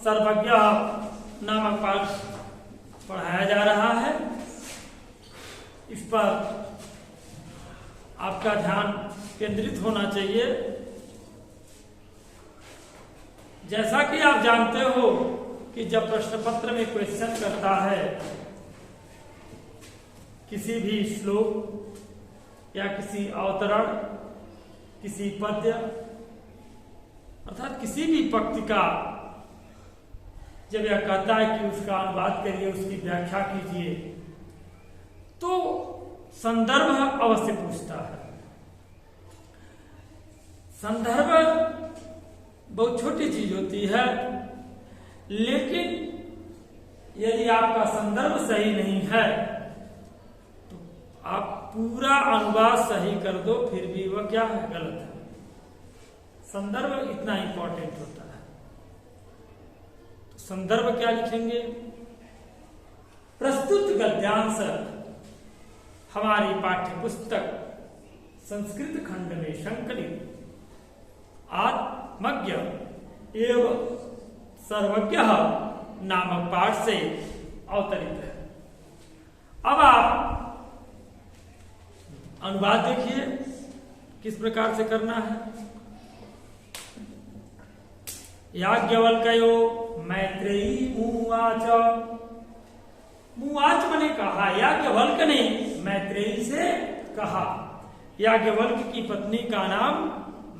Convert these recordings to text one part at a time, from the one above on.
सर्वज्ञ नामक पाठ पढ़ाया जा रहा है। इस पर आपका ध्यान केंद्रित होना चाहिए। जैसा कि आप जानते हो कि जब प्रश्न पत्र में क्वेश्चन करता है किसी भी श्लोक या किसी अवतरण, किसी पद्य अर्थात किसी भी पंक्ति का जब यह कहता है कि उसका अनुवाद करिए, उसकी व्याख्या कीजिए, तो संदर्भ अवश्य पूछता है। संदर्भ बहुत छोटी चीज होती है, लेकिन यदि आपका संदर्भ सही नहीं है तो आप पूरा अनुवाद सही कर दो, फिर भी वह क्या है, गलत है। संदर्भ इतना इंपॉर्टेंट होता है। तो संदर्भ क्या लिखेंगे? प्रस्तुत गद्यांश हमारी पाठ्य पुस्तक संस्कृत खंड में संकलित आत्मज्ञ एवं सर्वज्ञ नामक पाठ से अवतरित है। अब आप अनुवाद देखिए किस प्रकार से करना है। याज्ञवल्क्यो मैत्रेयी मुवाच। मुवाच मैंने कहा, याज्ञवल्क्य ने मैत्रेयी से कहा। याज्ञवल्क्य की पत्नी का नाम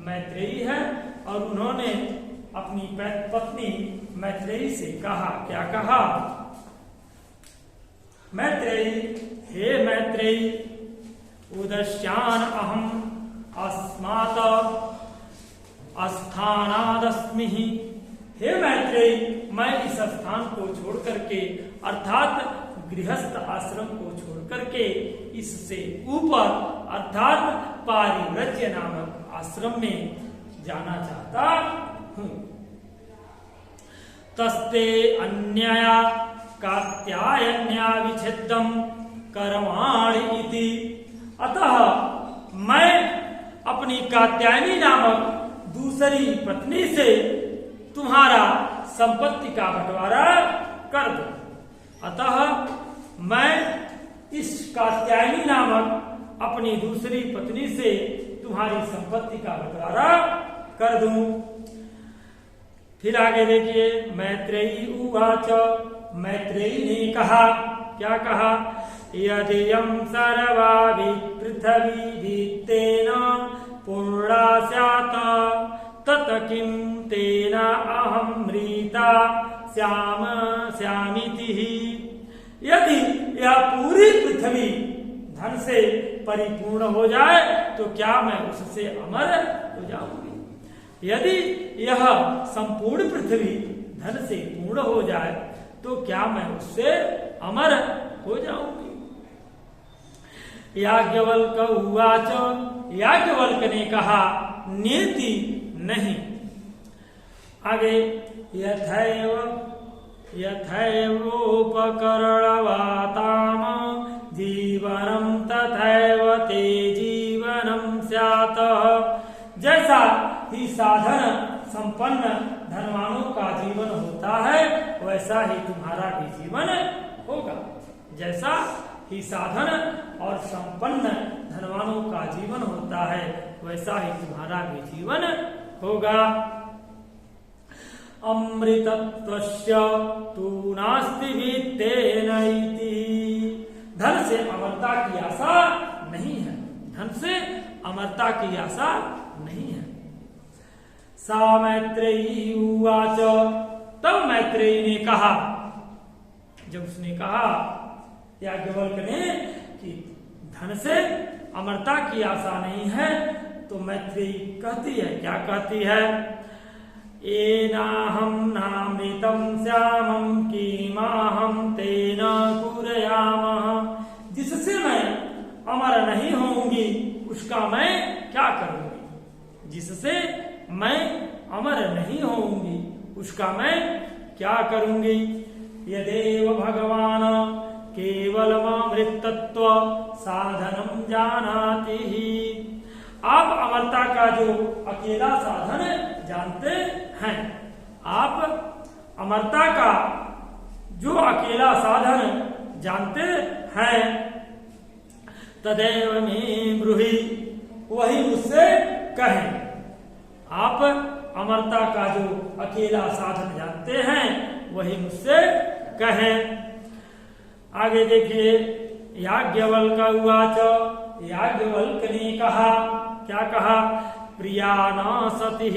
मैत्रेयी है और उन्होंने अपनी पत्नी मैत्रेयी से कहा, क्या कहा? मैत्रेयी, हे मैत्रेयी, उदस्यान अहम अस्मात् अस्थानादस्मि। हे मैत्रेयी, मैं इस स्थान को छोड़ करके अर्थात गृहस्थ आश्रम को छोड़ करके इससे ऊपर अर्थात पारिव्रज्य नामक आश्रम में जाना चाहता हूं। तस्ते अन्यया कात्यायन्या विच्छेदम करवाणि इति। अतः मैं अपनी कात्यायनी नामक दूसरी पत्नी से तुम्हारा संपत्ति का बंटवारा कर दो। अतः मैं इस कात्यायनी नामक अपनी दूसरी पत्नी से तुम्हारी संपत्ति का बंटवारा कर दूं। फिर आगे देखिए, मैत्रेयी उवाच। मैत्रेयी ने कहा, क्या कहा? यदियं सर्वाभि पृथ्वी भित्तेन पूर्णा स्यात् तत किं तेन अहं मृता स्यामीति। यदि यह पूरी पृथ्वी धन से परिपूर्ण हो जाए तो क्या मैं उससे अमर हो जाऊंगी? यदि यह संपूर्ण पृथ्वी धन से पूर्ण हो जाए तो क्या मैं उससे अमर हो जाऊंगी? याज्ञवल्क उवाच। याज्ञवल्क ने कहा, नेति नहीं। आगे, यथैवोपकरणवाताम जीवनम तथैव ते जीवनम स्यात्। जैसा ही साधन संपन्न धनवानों का जीवन होता है वैसा ही तुम्हारा भी जीवन होगा। जैसा ही साधन और संपन्न धनवानों का जीवन होता है वैसा ही तुम्हारा भी जीवन होगा। अमृतत्वस्य तु नास्ति वित्तेन इति। धन से अमरता की आशा नहीं है। धन से अमरता की आशा नहीं है। सा मैत्रेयी उवाच। तब मैत्रेयी ने कहा, जब उसने कहा याज्ञवल्क्य ने कि धन से अमरता की आशा नहीं है, तो मैत्रेयी कहती है, क्या कहती है? एनाहं नामृतं श्यामं किमाहं तेन कुर्यामः। जिससे मैं अमर नहीं होऊंगी उसका मैं क्या करूंगी? जिससे मैं अमर नहीं होऊंगी उसका मैं क्या करूंगी? यदेव भगवान केवलमृतत्व साधनम जानाति ही। आप अमरता का जो अकेला साधन जानते हैं, आप अमरता का जो अकेला साधन जानते हैं, तदेव में ब्रूहि, वही मुझसे कहें। आप अमरता का जो अकेला साधन जानते हैं वही मुझसे कहें। आगे देखिए, याज्ञवल्क उवाच, याज्ञवल्क ने कहा, क्या कहा? प्रिया न सति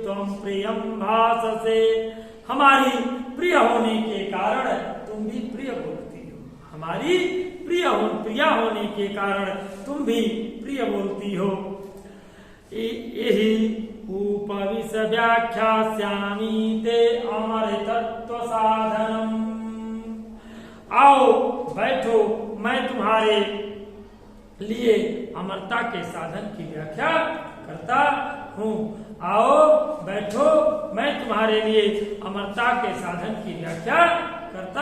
त्वं प्रियं भाससे, हमारी प्रिय होने के कारण तुम भी प्रिय बोलती हो, हमारी प्रिया होने के कारण तुम भी प्रिय बोलती हो। यही उपविश व्याख्यास्यामि ते अमृतत्व साधनम, आओ बैठो, मैं तुम्हारे लिए अमरता के साधन की व्याख्या करता हूँ। आओ बैठो, मैं तुम्हारे लिए अमरता के साधन की व्याख्या करता